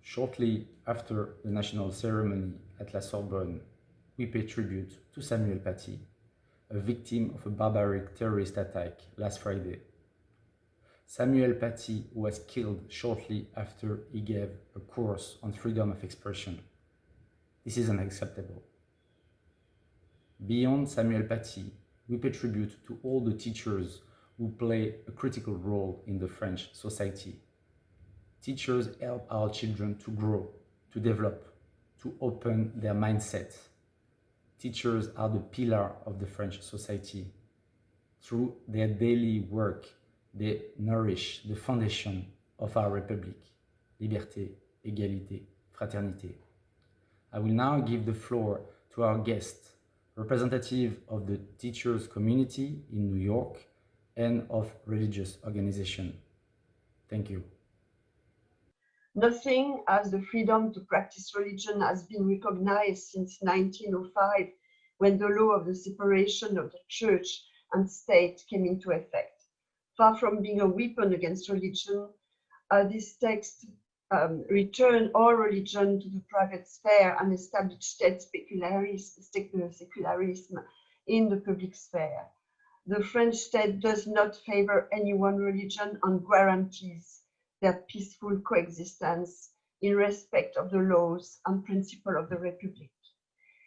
Shortly after the national ceremony at La Sorbonne, we pay tribute to Samuel Paty, a victim of a barbaric terrorist attack last Friday. Samuel Paty was killed shortly after he gave a course on freedom of expression. This is unacceptable. Beyond Samuel Paty, we pay tribute to all the teachers who play a critical role in the French society. Teachers help our children to grow, to develop, to open their mindset. Teachers are the pillar of the French society. Through their daily work, they nourish the foundation of our Republic, liberté, égalité, fraternité. I will now give the floor to our guest, representative of the teachers community in New York and of religious organization. Thank you. Nothing as the freedom to practice religion has been recognized since 1905, when the law of the separation of the church and state came into effect. Far from being a weapon against religion, this text returned all religion to the private sphere and established state secularism in the public sphere. The French state does not favor any one religion and guarantees their peaceful coexistence in respect of the laws and principles of the Republic.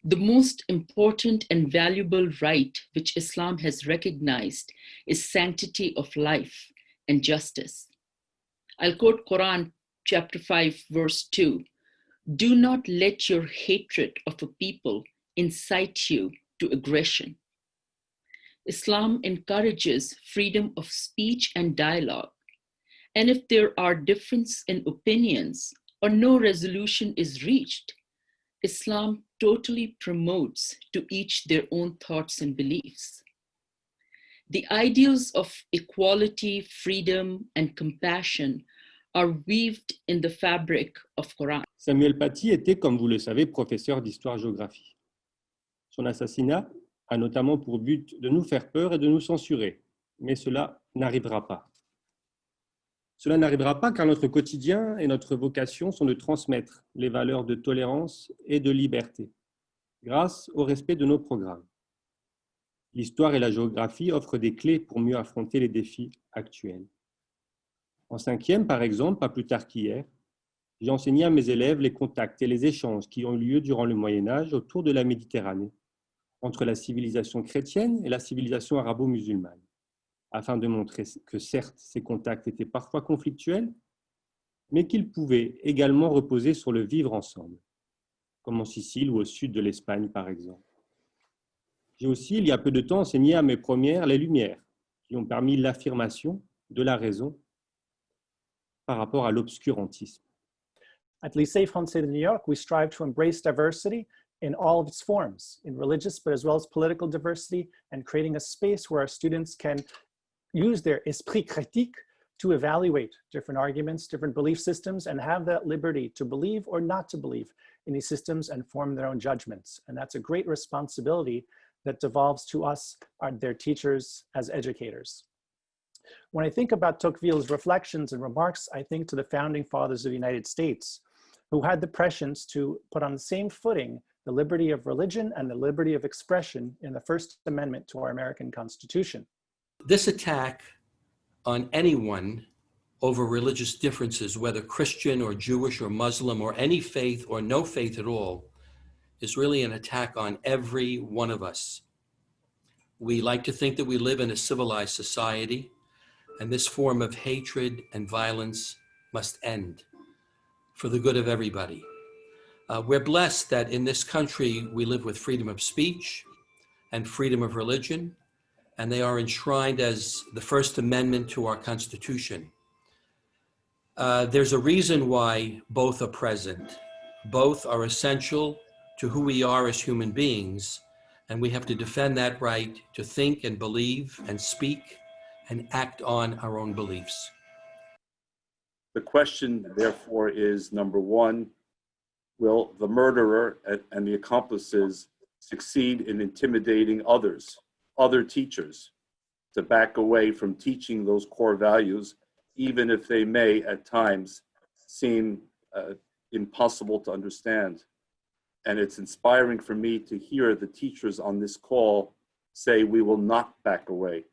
The most important and valuable right which Islam has recognized is sanctity of life and justice. I'll quote Quran chapter 5, verse 2. Do not let your hatred of a people incite you to aggression. Islam encourages freedom of speech and dialogue. And if there are differences in opinions or no resolution is reached, Islam totally promotes to each their own thoughts and beliefs. The ideals of equality, freedom, and compassion are weaved in the fabric of Quran. Samuel Paty était, comme vous le savez, professeur d'histoire-géographie. Son assassinat a notamment pour but de nous faire peur et de nous censurer, mais cela n'arrivera pas. Cela n'arrivera pas car notre quotidien et notre vocation sont de transmettre les valeurs de tolérance et de liberté, grâce au respect de nos programmes. L'histoire et la géographie offrent des clés pour mieux affronter les défis actuels. En 5e, par exemple, pas plus tard qu'hier, j'ai enseigné à mes élèves les contacts et les échanges qui ont eu lieu durant le Moyen-Âge autour de la Méditerranée, entre la civilisation chrétienne et la civilisation arabo-musulmane, afin de montrer que certes, ces contacts étaient parfois conflictuels, mais qu'ils pouvaient également reposer sur le vivre ensemble, comme en Sicile ou au sud de l'Espagne, par exemple. J'ai aussi, il y a peu de temps, enseigné à mes premières les Lumières, qui ont permis l'affirmation de la raison par rapport à l'obscurantisme. At Lycée Français de New York, we strive to embrace diversity in all of its forms, in religious, but as well as political diversity, and creating a space where our students can use their esprit critique to evaluate different arguments, different belief systems, and have that liberty to believe or not to believe in these systems and form their own judgments. And that's a great responsibility that devolves to us, their teachers, as educators. When I think about Tocqueville's reflections and remarks, I think to the founding fathers of the United States, who had the prescience to put on the same footing the liberty of religion and the liberty of expression in the First Amendment to our American Constitution. This attack on anyone over religious differences, whether Christian or Jewish or Muslim or any faith or no faith at all, is really an attack on every one of us. We like to think that we live in a civilized society, and this form of hatred and violence must end for the good of everybody. We're blessed that in this country we live with freedom of speech and freedom of religion, and they are enshrined as the First Amendment to our Constitution. There's a reason why both are present. Both are essential to who we are as human beings, and we have to defend that right to think and believe and speak and act on our own beliefs. The question, therefore, is number one, will the murderer and the accomplices succeed in intimidating others, other teachers, to back away from teaching those core values, even if they may at times seem impossible to understand. And it's inspiring for me to hear the teachers on this call say, we will not back away.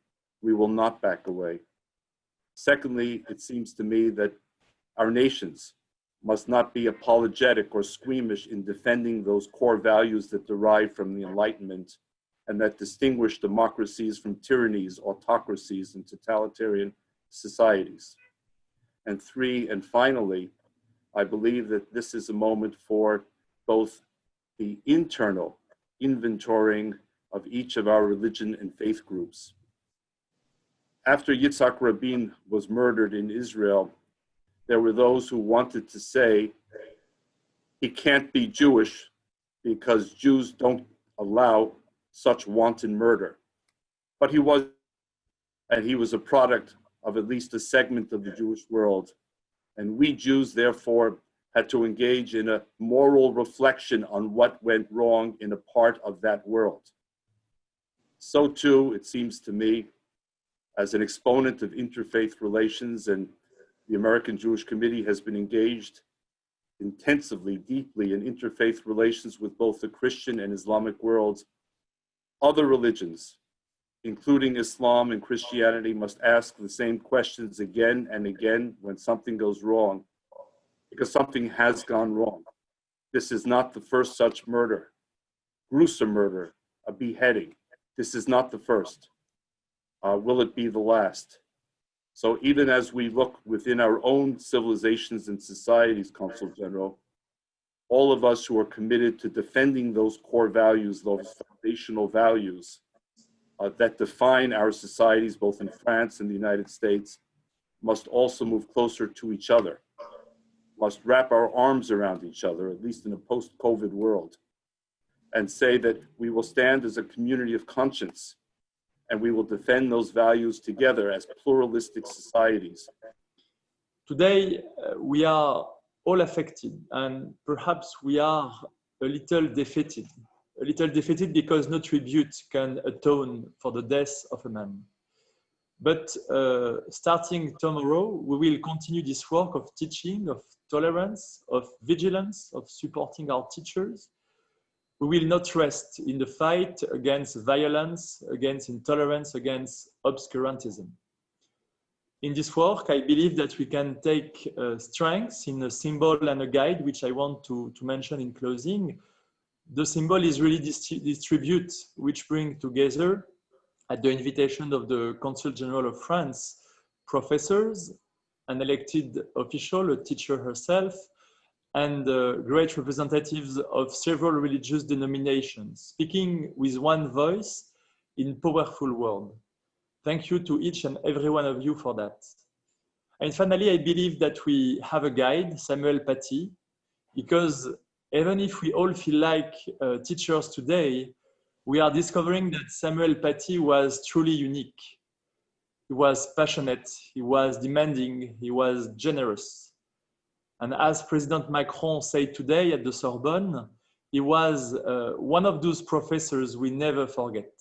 We will not back away. Secondly, it seems to me that our nations must not be apologetic or squeamish in defending those core values that derive from the Enlightenment and that distinguish democracies from tyrannies, autocracies, and totalitarian societies. And three, and finally, I believe that this is a moment for both the internal inventorying of each of our religion and faith groups. After Yitzhak Rabin was murdered in Israel, there were those who wanted to say he can't be Jewish because Jews don't allow such wanton murder. But he was, and he was a product of at least a segment of the Jewish world. And we Jews, therefore, had to engage in a moral reflection on what went wrong in a part of that world. So too, it seems to me, as an exponent of interfaith relations, and the American Jewish Committee has been engaged intensively, deeply in interfaith relations with both the Christian and Islamic worlds. Other religions, including Islam and Christianity, must ask the same questions again and again when something goes wrong, because something has gone wrong. This is not the first such murder, gruesome murder, a beheading. This is not the first. Will it be the last? So even as we look within our own civilizations and societies, Consul General, all of us who are committed to defending those core values, those foundational values that define our societies, both in France and the United States, must also move closer to each other, must wrap our arms around each other, at least in a post-COVID world, and say that we will stand as a community of conscience and we will defend those values together as pluralistic societies. Today, we are all affected, and perhaps we are a little defeated because no tribute can atone for the death of a man. But starting tomorrow, we will continue this work of teaching, of tolerance, of vigilance, of supporting our teachers. We will not rest in the fight against violence, against intolerance, against obscurantism. In this work, I believe that we can take strength in a symbol and a guide, which I want to mention in closing. The symbol is really this tribute, which bring together, at the invitation of the Consul General of France, professors, an elected official, a teacher herself, and great representatives of several religious denominations, speaking with one voice in powerful words. Thank you to each and every one of you for that. And finally, I believe that we have a guide, Samuel Paty, because even if we all feel like teachers today, we are discovering that Samuel Paty was truly unique. He was passionate, he was demanding, he was generous. And as President Macron said today at the Sorbonne, he was one of those professors we never forget.